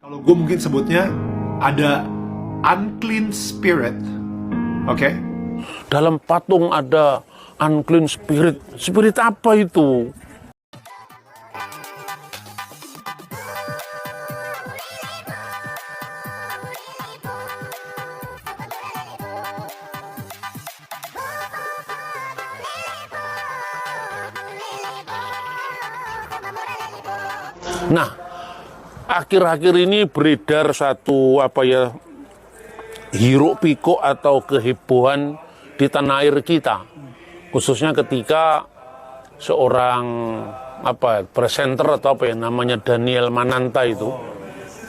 Kalau gue mungkin sebutnya ada unclean spirit, oke? Dalam patung ada unclean spirit. Spirit apa itu? Nah, akhir-akhir ini beredar satu hiruk pikuk atau kehebohan di tanah air kita, khususnya ketika seorang presenter atau namanya Daniel Mananta itu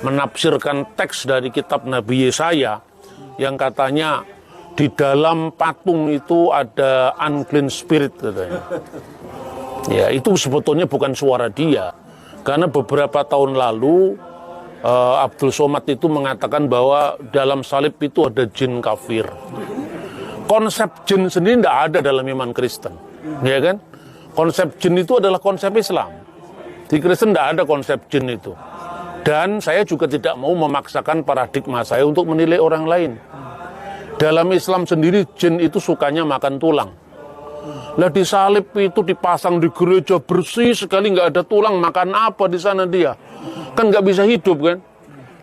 menafsirkan teks dari kitab Nabi Yesaya yang katanya di dalam patung itu ada unclean spirit katanya. Ya, itu sebetulnya bukan suara dia. Karena beberapa tahun lalu Abdul Somad itu mengatakan bahwa dalam salib itu ada jin kafir. Konsep jin sendiri tidak ada dalam iman Kristen, ya kan? Konsep jin itu adalah konsep Islam. Di Kristen tidak ada konsep jin itu. Dan saya juga tidak mau memaksakan paradigma saya untuk menilai orang lain. Dalam Islam sendiri jin itu sukanya makan tulang. Lah di salib itu dipasang di gereja bersih sekali, nggak ada tulang, makan apa di sana dia? Kan nggak bisa hidup kan?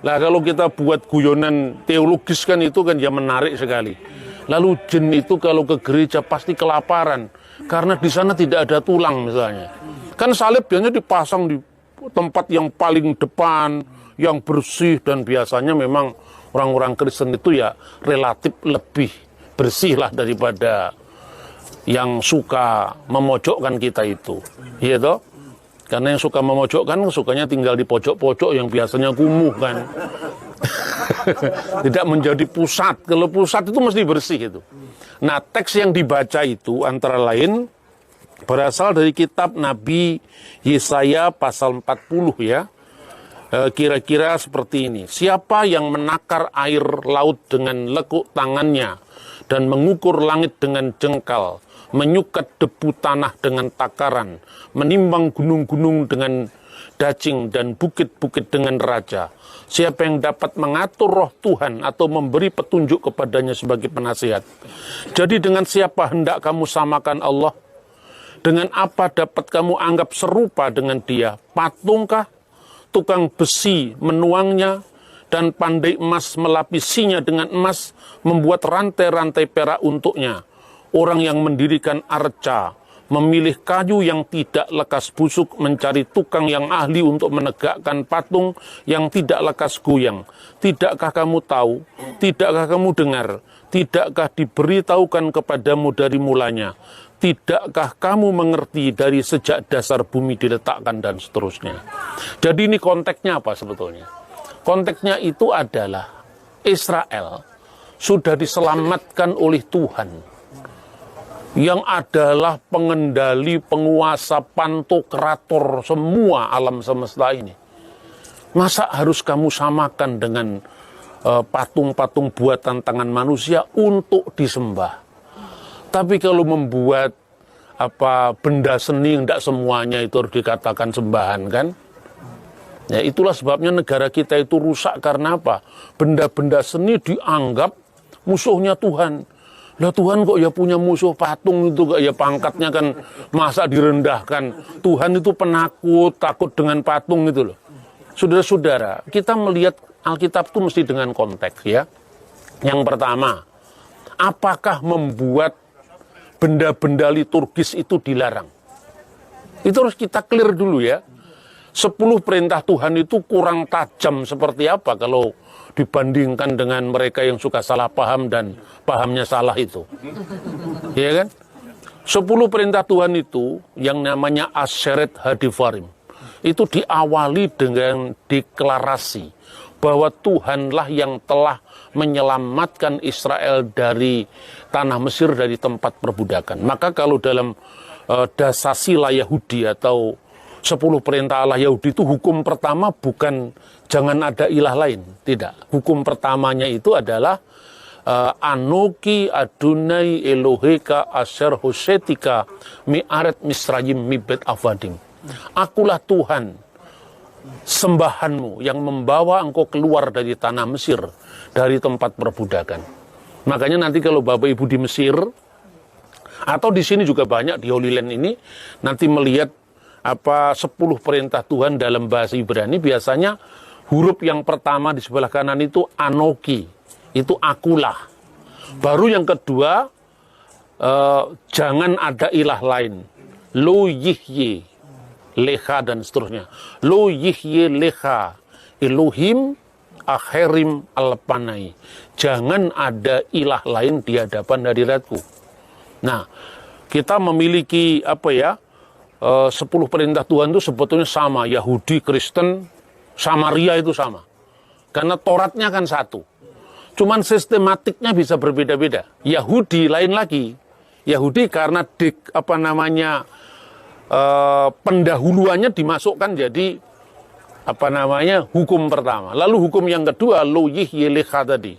Lah kalau kita buat guyonan teologis kan itu kan ya menarik sekali. Lalu jin itu kalau ke gereja pasti kelaparan karena di sana tidak ada tulang misalnya. Kan salib biasanya dipasang di tempat yang paling depan, yang bersih, dan biasanya memang orang-orang Kristen itu ya relatif lebih bersih lah daripada yang suka memojokkan kita itu, iya toh? Karena yang suka memojokkan sukanya tinggal di pojok-pojok yang biasanya kumuh kan. Tidak menjadi pusat. Kalau pusat itu mesti bersih itu. Nah, teks yang dibaca itu antara lain berasal dari kitab Nabi Yesaya pasal 40 ya. Kira-kira seperti ini. Siapa yang menakar air laut dengan lekuk tangannya dan mengukur langit dengan jengkal, menyukat debu tanah dengan takaran, menimbang gunung-gunung dengan dacing dan bukit-bukit dengan raja. Siapa yang dapat mengatur roh Tuhan atau memberi petunjuk kepadanya sebagai penasihat? Jadi dengan siapa hendak kamu samakan Allah? Dengan apa dapat kamu anggap serupa dengan dia? Patungkah? Tukang besi menuangnya, dan pandai emas melapisinya dengan emas, membuat rantai-rantai perak untuknya. Orang yang mendirikan arca, memilih kayu yang tidak lekas busuk, mencari tukang yang ahli untuk menegakkan patung yang tidak lekas goyang. Tidakkah kamu tahu? Tidakkah kamu dengar? Tidakkah diberitahukan kepadamu dari mulanya? Tidakkah kamu mengerti dari sejak dasar bumi diletakkan dan seterusnya? Jadi ini konteksnya apa sebetulnya? Konteksnya itu adalah Israel sudah diselamatkan oleh Tuhan, yang adalah pengendali, penguasa, pantokrator semua alam semesta ini. Masa harus kamu samakan dengan patung-patung buatan tangan manusia untuk disembah? Tapi kalau membuat benda seni, tidak semuanya itu harus dikatakan sembahan kan? Ya, itulah sebabnya negara kita itu rusak karena apa? Benda-benda seni dianggap musuhnya Tuhan. Lah Tuhan kok ya punya musuh patung itu, kok ya pangkatnya kan masa direndahkan. Tuhan itu penakut, takut dengan patung itu loh. Saudara-saudara, kita melihat Alkitab itu mesti dengan konteks ya. Yang pertama, apakah membuat benda-benda liturgis itu dilarang? Itu harus kita clear dulu ya. 10 perintah Tuhan itu kurang tajam seperti apa kalau dibandingkan dengan mereka yang suka salah paham dan pahamnya salah itu. Ya kan? 10 perintah Tuhan itu yang namanya Asyeret Hadivarim. Itu diawali dengan deklarasi bahwa Tuhanlah yang telah menyelamatkan Israel dari tanah Mesir, dari tempat perbudakan. Maka kalau dalam dasasila Yahudi atau 10 perintah Allah Yahudi itu hukum pertama bukan jangan ada ilah lain, tidak. Hukum pertamanya itu adalah Anoki Adonai Eloheka Asher Hosetika Mi'aret Misrayim Mibet Avadim. Akulah Tuhan sembahanmu yang membawa engkau keluar dari tanah Mesir, dari tempat perbudakan. Makanya nanti kalau Bapak Ibu di Mesir, atau di sini juga banyak di Holy Land ini, nanti melihat 10 perintah Tuhan dalam bahasa Ibrani, biasanya huruf yang pertama di sebelah kanan itu anoki, itu akulah. Baru yang kedua, jangan ada ilah lain, lo yihye, leha dan seterusnya. Lo yihye leha, Elohim akhirim alpanai. Jangan ada ilah lain di hadapan hadiratku. Nah, kita memiliki 10 perintah Tuhan itu sebetulnya sama. Yahudi, Kristen, Samaria itu sama. Karena Tauratnya kan satu. Cuman sistematiknya bisa berbeda-beda. Yahudi lain lagi. Yahudi karena pendahuluannya dimasukkan jadi hukum pertama. Lalu hukum yang kedua, lo yihye leha tadi.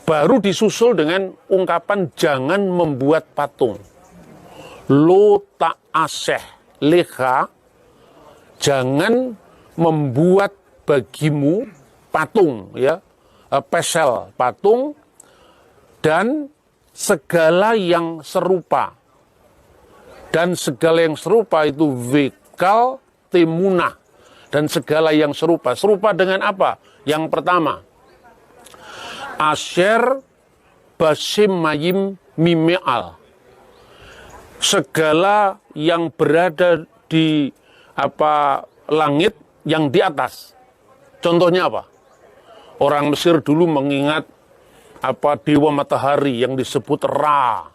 Baru disusul dengan ungkapan jangan membuat patung. Lo ta'aseh leha, jangan membuat bagimu patung, ya, pesel patung, dan segala yang serupa. Dan segala yang serupa itu vekal temunah. Dan segala yang serupa. Serupa dengan apa? Yang pertama, Asher basim mayim mimeal. Segala yang berada di langit yang di atas. Contohnya apa? Orang Mesir dulu mengingat dewa matahari yang disebut Ra.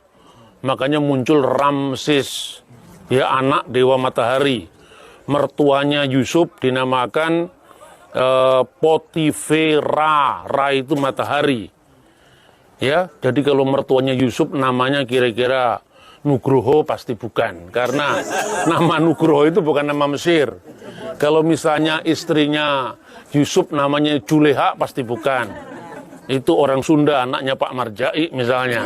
Makanya muncul Ramses, ya, anak dewa matahari. Mertuanya Yusuf dinamakan Potifera. Ra itu matahari. Ya, jadi kalau mertuanya Yusuf namanya kira-kira Nugroho pasti bukan, karena nama Nugroho itu bukan nama Mesir. Kalau misalnya istrinya Yusuf namanya Juleha pasti bukan. Itu orang Sunda, anaknya Pak Marjai misalnya.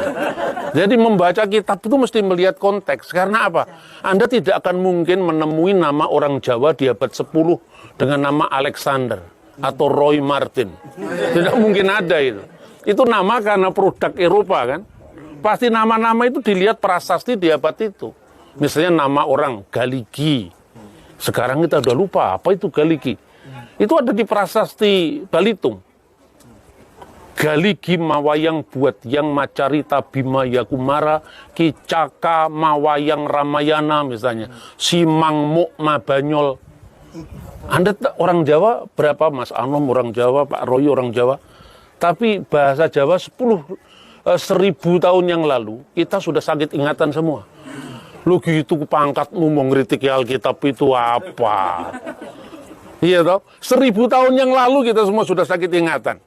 Jadi membaca kitab itu mesti melihat konteks. Karena apa? Anda tidak akan mungkin menemui nama orang Jawa di abad 10 dengan nama Alexander atau Roy Martin. Tidak mungkin ada itu. Itu nama karena produk Eropa kan. Pasti nama-nama itu dilihat prasasti di abad itu. Misalnya nama orang Galigi. Sekarang kita udah lupa apa itu Galigi. Itu ada di prasasti Balitung. Galigi mawayang buat yang macarita bima yakumara kicaka mawayang ramayana misalnya. Simang muk mabanyol. Anda orang Jawa berapa, Mas Anom orang Jawa, Pak Roy orang Jawa. Tapi bahasa Jawa 1000 tahun yang lalu kita sudah sakit ingatan semua. Lu gitu pangkatmu mau ngeritik Alkitab itu apa? Iya toh? 1000 tahun yang lalu kita semua sudah sakit ingatan.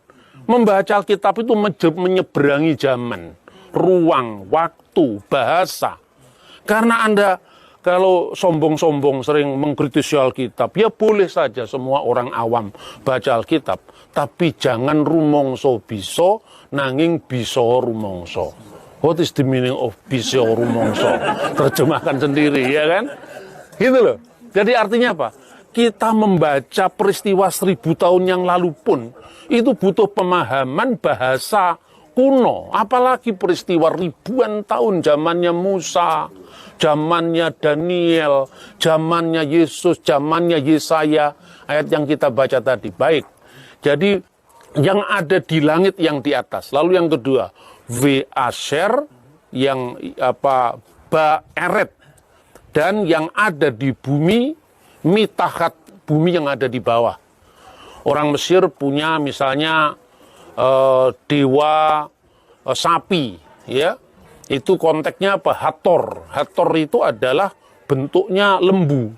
Membaca Alkitab itu menyeberangi zaman, ruang, waktu, bahasa. Karena Anda kalau sombong-sombong sering mengkritisi Alkitab, ya boleh saja semua orang awam baca Alkitab. Tapi jangan rumongso biso, nanging biso rumongso. What is the meaning of biso rumongso? Terjemahkan sendiri, ya kan? Gitu loh. Jadi artinya apa? Kita membaca peristiwa 1000 tahun yang lalu pun, itu butuh pemahaman bahasa kuno. Apalagi peristiwa ribuan tahun, zamannya Musa, zamannya Daniel, zamannya Yesus, zamannya Yesaya, ayat yang kita baca tadi. Baik, jadi yang ada di langit yang di atas. Lalu yang kedua, V-Asher, yang Ba-Eret, dan yang ada di bumi, mitahat, bumi yang ada di bawah. Orang Mesir punya misalnya dewa sapi, ya. Itu konteksnya apa? Hathor. Hathor itu adalah bentuknya lembu.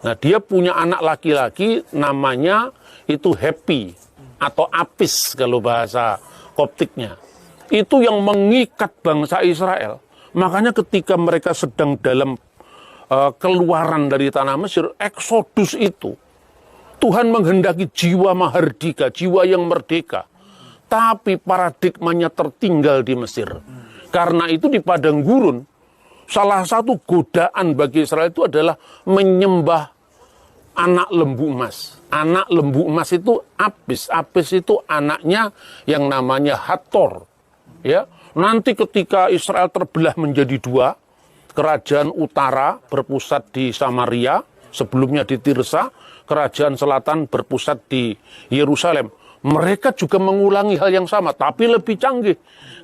Nah, dia punya anak laki-laki namanya itu Happy atau Apis kalau bahasa Koptiknya. Itu yang mengikat bangsa Israel. Makanya ketika mereka sedang dalam keluaran dari tanah Mesir, Eksodus itu, Tuhan menghendaki jiwa mahardika, jiwa yang merdeka. Tapi paradigmanya tertinggal di Mesir. Karena itu di padang gurun, salah satu godaan bagi Israel itu adalah menyembah anak lembu emas. Anak lembu emas itu Apis. Apis itu anaknya yang namanya Hator. Ya, nanti ketika Israel terbelah menjadi dua, kerajaan utara berpusat di Samaria, sebelumnya di Tirsa, kerajaan selatan berpusat di Yerusalem. Mereka juga mengulangi hal yang sama, tapi lebih canggih.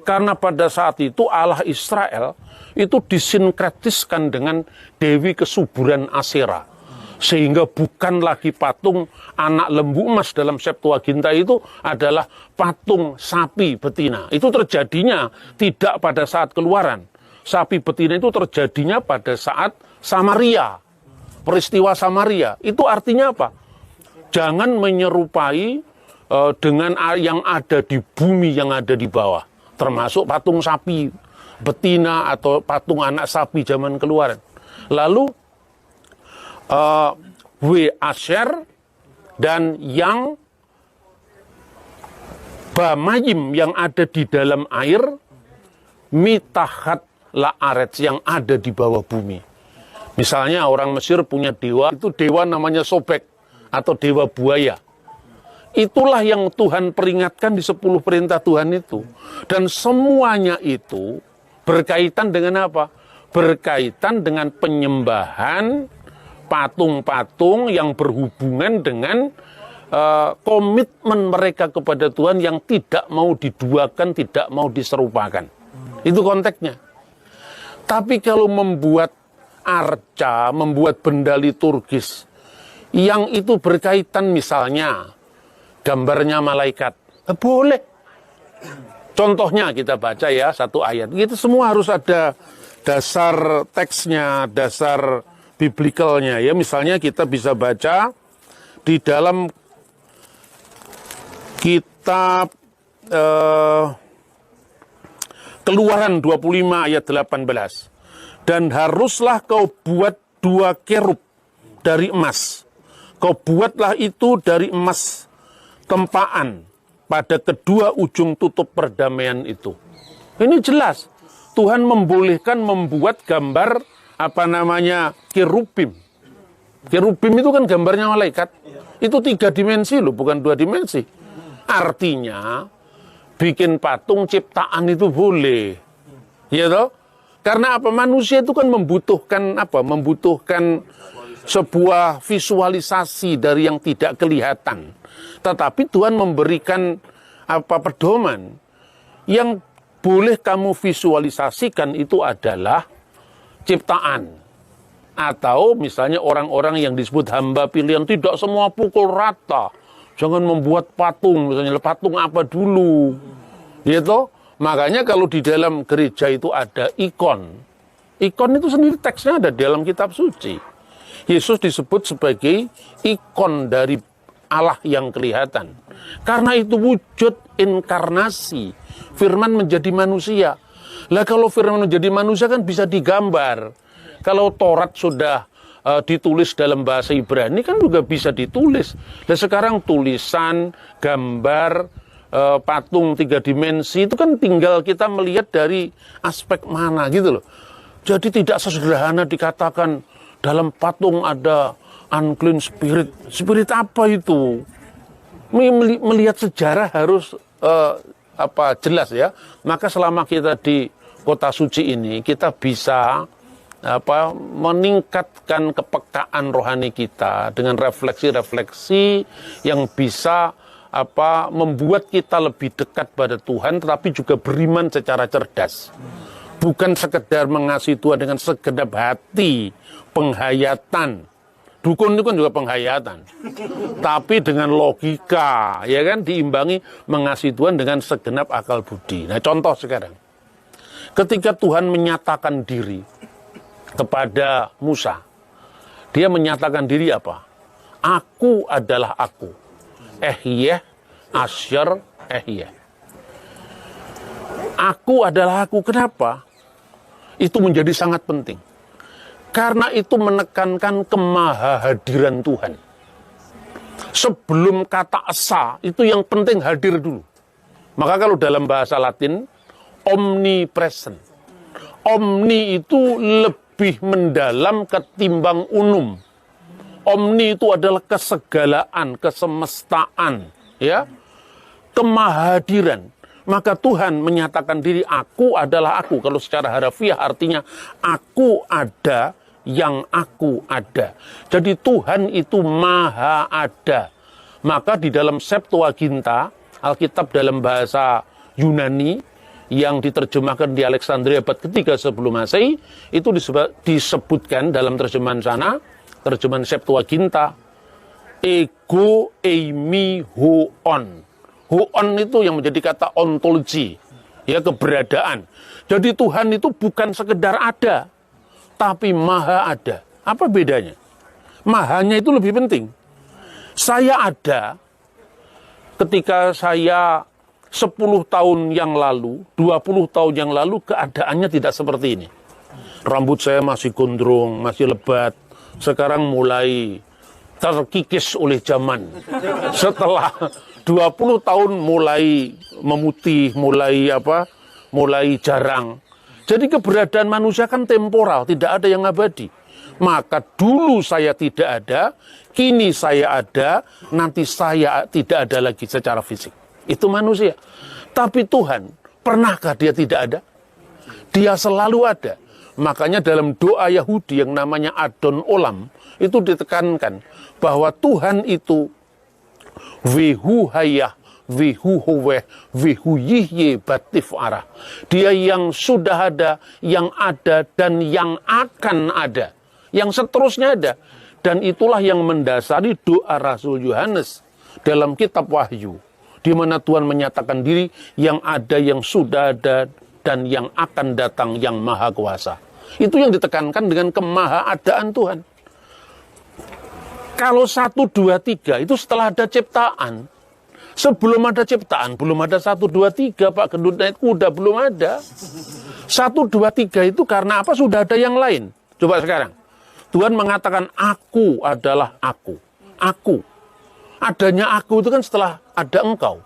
Karena pada saat itu Allah Israel itu disinkretiskan dengan Dewi Kesuburan Asyera. Sehingga bukan lagi patung anak lembu emas dalam Septuaginta itu adalah patung sapi betina. Itu terjadinya tidak pada saat keluaran. Sapi betina itu terjadinya pada saat Samaria. Peristiwa Samaria. Itu artinya apa? Jangan menyerupai dengan yang ada di bumi yang ada di bawah. Termasuk patung sapi betina atau patung anak sapi zaman keluaran. Lalu W. Asher dan yang Bamayim yang ada di dalam air, Mitahat La'aretz yang ada di bawah bumi. Misalnya orang Mesir punya dewa, itu dewa namanya Sobek atau dewa buaya. Itulah yang Tuhan peringatkan di 10 perintah Tuhan itu. Dan semuanya itu berkaitan dengan apa? Berkaitan dengan penyembahan patung-patung yang berhubungan dengan komitmen mereka kepada Tuhan yang tidak mau diduakan, tidak mau diserupakan. Itu konteksnya. Tapi kalau membuat arca, membuat benda liturgis yang itu berkaitan misalnya gambarnya malaikat, boleh. Contohnya kita baca ya satu ayat. Itu semua harus ada dasar teksnya, dasar biblikalnya ya. Misalnya kita bisa baca di dalam kitab Keluaran 25 ayat 18. Dan haruslah kau buat 2 kerub dari emas. Kau buatlah itu dari emas tempaan pada kedua ujung tutup perdamaian itu. Ini jelas Tuhan membolehkan membuat gambar apa namanya kerubim. Kerubim itu kan gambarnya malaikat. Itu 3 dimensi loh, bukan 2 dimensi. Artinya bikin patung ciptaan itu boleh, ya toh? Karena apa? Manusia itu kan membutuhkan apa? Membutuhkan sebuah visualisasi dari yang tidak kelihatan. Tetapi Tuhan memberikan apa pedoman yang boleh kamu visualisasikan itu adalah ciptaan. Atau misalnya orang-orang yang disebut hamba pilihan, tidak semua pukul rata. Jangan membuat patung, misalnya patung apa dulu. Gitu. Makanya kalau di dalam gereja itu ada ikon. Ikon itu sendiri teksnya ada di dalam kitab suci. Yesus disebut sebagai ikon dari Allah yang kelihatan. Karena itu wujud inkarnasi. Firman menjadi manusia. Lah kalau firman menjadi manusia kan bisa digambar. Kalau Taurat sudah ditulis dalam bahasa Ibrani kan juga bisa ditulis. Nah sekarang tulisan, gambar, patung 3 dimensi itu kan tinggal kita melihat dari aspek mana gitu loh. Jadi tidak sesederhana dikatakan dalam patung ada unclean spirit. Spirit apa itu? Melihat sejarah harus jelas ya. Maka selama kita di kota suci ini kita bisa meningkatkan kepekaan rohani kita dengan refleksi-refleksi yang bisa membuat kita lebih dekat pada Tuhan, tetapi juga beriman secara cerdas. Bukan sekedar mengasihi Tuhan dengan segenap hati, penghayatan. Dukun itu kan juga penghayatan. Tapi dengan logika, ya kan, diimbangi mengasihi Tuhan dengan segenap akal budi. Nah, contoh sekarang. Ketika Tuhan menyatakan diri kepada Musa, dia menyatakan diri apa? Aku adalah aku. Ehyeh, Asyar, Ehyeh. Aku adalah aku. Kenapa? Itu menjadi sangat penting. Karena itu menekankan kemahahadiran Tuhan. Sebelum kata esa, itu yang penting hadir dulu. Maka kalau dalam bahasa Latin, omnipresent. Omni itu lebih mendalam ketimbang unum. Omni itu adalah kesegalaan, kesemestaan, ya, kemahadiran. Maka Tuhan menyatakan diri, aku adalah aku. Kalau secara harafiah artinya aku ada yang aku ada. Jadi Tuhan itu maha ada. Maka di dalam Septuaginta, Alkitab dalam bahasa Yunani yang diterjemahkan di Alexandria abad ketiga sebelum Masehi, itu disebutkan dalam terjemahan sana, terjemahan Septuaginta, ego eimi hoon. Hoon itu yang menjadi kata ontologi, ya, keberadaan. Jadi Tuhan itu bukan sekedar ada, tapi maha ada. Apa bedanya? Mahanya itu lebih penting. Saya ada ketika saya 10 tahun yang lalu, 20 tahun yang lalu, keadaannya tidak seperti ini. Rambut saya masih gondrong, masih lebat. Sekarang mulai terkikis oleh zaman. Setelah 20 tahun mulai memutih, mulai jarang. Jadi keberadaan manusia kan temporal, tidak ada yang abadi. Maka dulu saya tidak ada, kini saya ada, nanti saya tidak ada lagi secara fisik. Itu manusia. Tapi Tuhan, pernahkah dia tidak ada? Dia selalu ada. Makanya dalam doa Yahudi yang namanya Adon Olam, itu ditekankan bahwa Tuhan itu Wehu hayah, wehu howeh, wehu yihye batif arah. Dia yang sudah ada, yang ada, dan yang akan ada. Yang seterusnya ada. Dan itulah yang mendasari doa Rasul Yohanes dalam kitab Wahyu. Di mana Tuhan menyatakan diri yang ada, yang sudah ada, dan yang akan datang, yang maha kuasa. Itu yang ditekankan dengan kemahaadaan Tuhan. Kalau 1, 2, 3 itu setelah ada ciptaan. Sebelum ada ciptaan, belum ada 1, 2, 3, Pak Gendut naik kuda, belum ada. 1, 2, 3 itu karena apa? Sudah ada yang lain. Coba sekarang. Tuhan mengatakan, aku adalah aku. Aku. Adanya aku itu kan setelah ada engkau.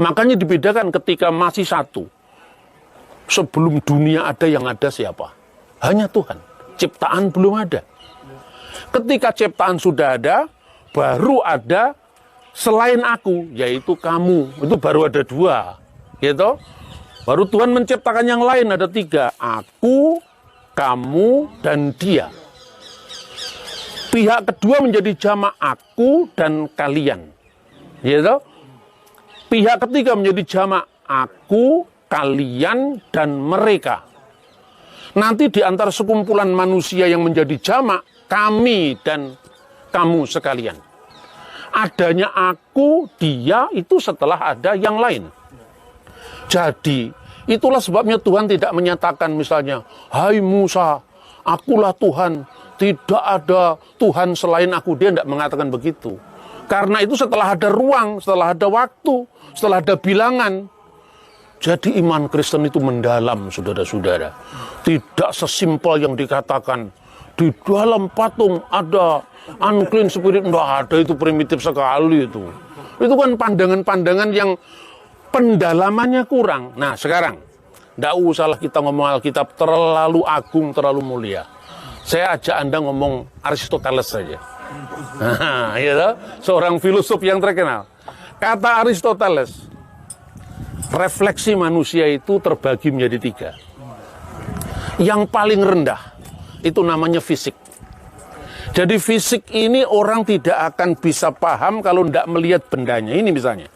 Makanya dibedakan ketika masih satu. Sebelum dunia ada, yang ada siapa? Hanya Tuhan. Ciptaan belum ada. Ketika ciptaan sudah ada, baru ada selain aku, yaitu kamu. Itu baru ada 2, gitu. Baru Tuhan menciptakan yang lain, ada 3. Aku, kamu, dan dia. Pihak kedua menjadi jamak aku dan kalian, gitu. Pihak ketiga menjadi jamak aku, kalian, dan mereka. Nanti di antara sekumpulan manusia yang menjadi jamak, kami dan kamu sekalian. Adanya aku, dia, itu setelah ada yang lain. Jadi, itulah sebabnya Tuhan tidak menyatakan misalnya, hai Musa, akulah Tuhan, tidak ada Tuhan selain aku. Dia tidak mengatakan begitu. Karena itu setelah ada ruang, setelah ada waktu, setelah ada bilangan. Jadi iman Kristen itu mendalam, saudara-saudara. Tidak sesimpel yang dikatakan, di dalam patung ada unclean spirit, enggak ada, itu primitif sekali itu. Itu kan pandangan-pandangan yang pendalamannya kurang. Nah sekarang, enggak usahlah kita ngomong Alkitab terlalu agung, terlalu mulia. Saya ajak Anda ngomong Aristoteles saja. Nah, ya, seorang filosof yang terkenal. Kata Aristoteles, refleksi manusia itu terbagi menjadi 3. Yang paling rendah, itu namanya fisik. Jadi fisik ini orang tidak akan bisa paham kalau tidak melihat bendanya. Ini misalnya.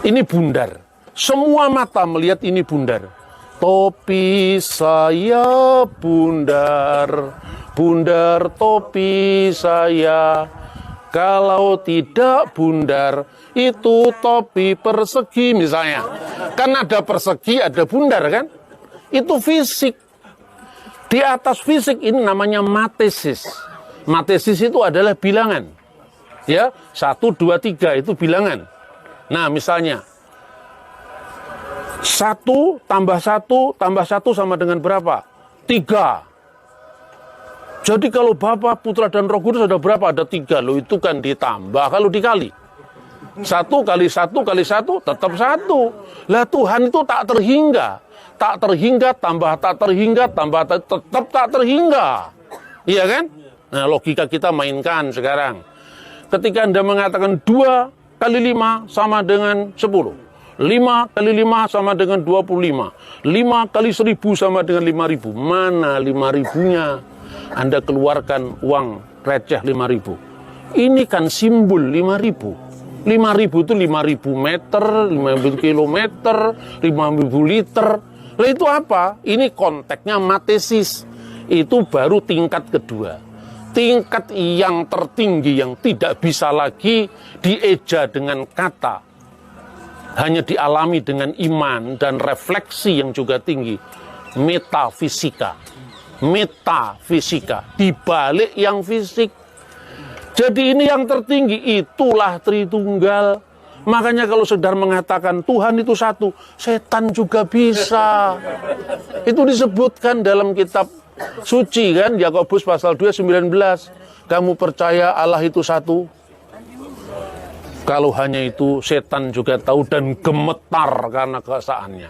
Ini bundar. Semua mata melihat ini bundar. Topi saya bundar. Bundar topi saya. Kalau tidak bundar, itu topi persegi misalnya. Kan ada persegi, ada bundar kan? Itu fisik. Di atas fisik ini namanya matesis. Matesis itu adalah bilangan. Ya, 1, 2, 3 itu bilangan. Nah, misalnya 1 tambah 1 tambah 1 sama dengan berapa? 3. Jadi kalau Bapa, Putra, dan Roh Kudus ada berapa? Ada 3. Loh, itu kan ditambah kalau dikali. 1 kali 1 kali 1 tetap 1. Lah Tuhan itu tak terhingga. Tak terhingga, tambah tak terhingga, tambah tetap tak terhingga. Iya kan? Nah, logika kita mainkan sekarang. Ketika Anda mengatakan 2 kali 5 sama dengan 10. 5 kali 5 sama dengan 25. 5 kali 1000 sama dengan 5000. Mana 5000-nya? Anda keluarkan uang receh 5000. Ini kan simbol 5000. 5000 itu 5000 meter, 5000 kilometer, 5000 liter. Lah itu apa? Ini konteksnya matesis. Itu baru tingkat kedua. Tingkat yang tertinggi yang tidak bisa lagi dieja dengan kata. Hanya dialami dengan iman dan refleksi yang juga tinggi. Metafisika. Metafisika. Dibalik yang fisik. Jadi ini yang tertinggi, itulah Tritunggal. Makanya kalau saudara mengatakan Tuhan itu satu, setan juga bisa. Itu disebutkan dalam kitab suci kan, Yakobus pasal 2:19. Kamu percaya Allah itu satu? Kalau hanya itu, setan juga tahu dan gemetar karena keesaannya.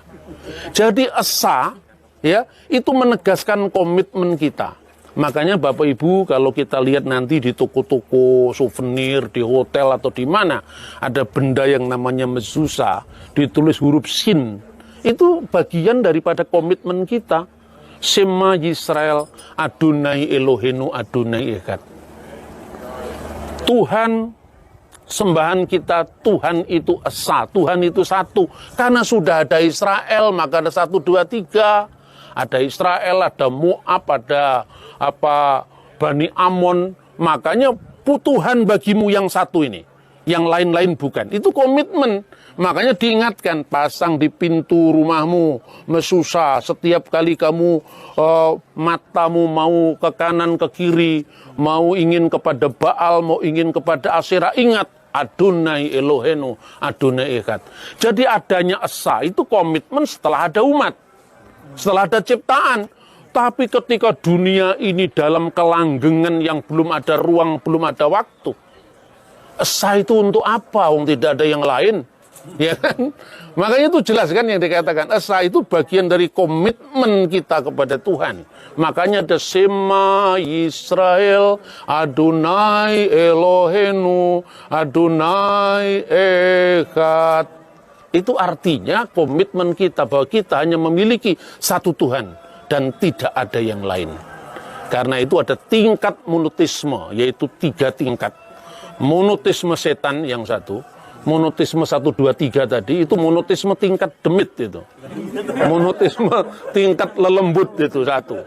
Jadi esa, ya, itu menegaskan komitmen kita. Makanya Bapak Ibu kalau kita lihat nanti di toko-toko souvenir, di hotel atau di mana ada benda yang namanya mezuzah, ditulis huruf sin. Itu bagian daripada komitmen kita. Shema Yisrael, Adonai Elohenu, Adonai Echad. Tuhan, sembahan kita, Tuhan itu esa, Tuhan itu satu. Karena sudah ada Israel, maka ada 1, 2, 3. Ada Israel, ada Moab, ada Bani Amon. Makanya Tuhan bagimu yang satu ini, yang lain-lain bukan. Itu komitmen. Makanya diingatkan, pasang di pintu rumahmu mezuzah. Setiap kali kamu matamu mau ke kanan ke kiri, mau ingin kepada Baal, mau ingin kepada Asyera, ingat Adonai Elohenu, Adonai Echad. Jadi adanya esa itu komitmen setelah ada umat, setelah ada ciptaan. Tapi ketika dunia ini dalam kelanggengan yang belum ada ruang, belum ada waktu, esa itu untuk apa? Tidak ada yang lain, ya kan? Makanya itu jelas kan yang dikatakan esa itu bagian dari komitmen kita kepada Tuhan. Makanya ada Shema Yisrael, Adonai Elohenu, Adonai Echad. Itu artinya komitmen kita bahwa kita hanya memiliki satu Tuhan dan tidak ada yang lain. Karena itu ada tingkat monoteisme, yaitu 3 tingkat. Monoteisme setan yang satu, monoteisme 1, 2, 3 tadi, itu monoteisme tingkat demit itu. Monoteisme tingkat lelembut itu satu.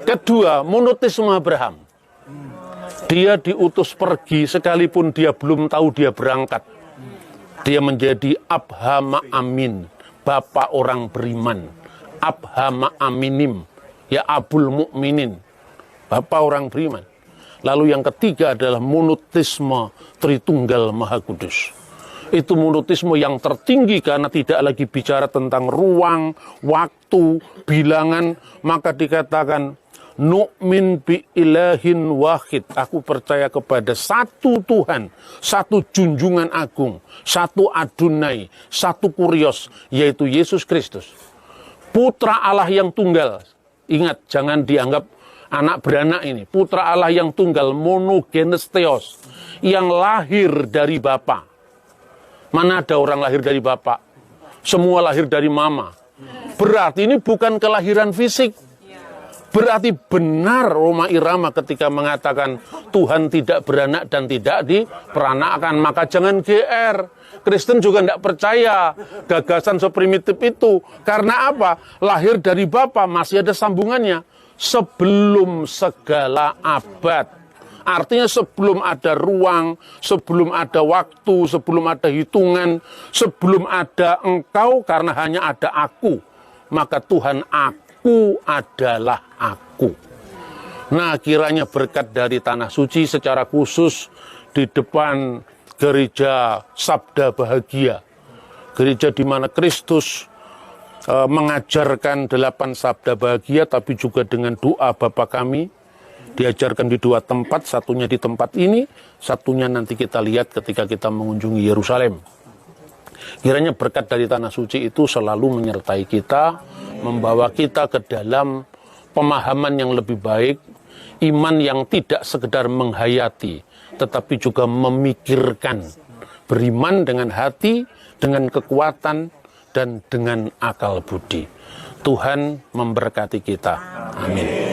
Kedua, monoteisme Abraham. Dia diutus pergi sekalipun dia belum tahu dia berangkat. Dia menjadi Abhama Amin, bapak orang beriman. Abhama Aminim, ya Abul Mukminin, bapak orang beriman. Lalu yang ketiga adalah monoteisme Tritunggal Maha Kudus. Itu monoteisme yang tertinggi karena tidak lagi bicara tentang ruang, waktu, bilangan. Maka dikatakan nu'min bi ilahin wahid. Aku percaya kepada satu Tuhan, satu junjungan agung, satu Adonai, satu kurios, yaitu Yesus Kristus. Putra Allah yang tunggal. Ingat, jangan dianggap anak beranak ini. Putra Allah yang tunggal, monogenes theos, yang lahir dari Bapa. Mana ada orang lahir dari Bapa? Semua lahir dari Mama. Berarti ini bukan kelahiran fisik. Berarti benar Roma Irama ketika mengatakan Tuhan tidak beranak dan tidak diperanakkan. Maka jangan GR. Kristen juga tidak percaya gagasan seprimitif itu. Karena apa? Lahir dari Bapa masih ada sambungannya. Sebelum segala abad. Artinya sebelum ada ruang, sebelum ada waktu, sebelum ada hitungan, sebelum ada engkau karena hanya ada aku. Maka Tuhan aku adalah aku. Nah, kiranya berkat dari Tanah Suci secara khusus di depan gereja Sabda Bahagia. Gereja di mana Kristus mengajarkan 8 sabda bahagia, tapi juga dengan doa Bapa kami. Diajarkan di 2 tempat, satunya di tempat ini, satunya nanti kita lihat ketika kita mengunjungi Yerusalem. Kiranya berkat dari Tanah Suci itu selalu menyertai kita, membawa kita ke dalam pemahaman yang lebih baik, Iman yang tidak sekedar menghayati, tetapi juga memikirkan. Beriman dengan hati, dengan kekuatan, dan dengan akal budi. Tuhan memberkati kita. Amin.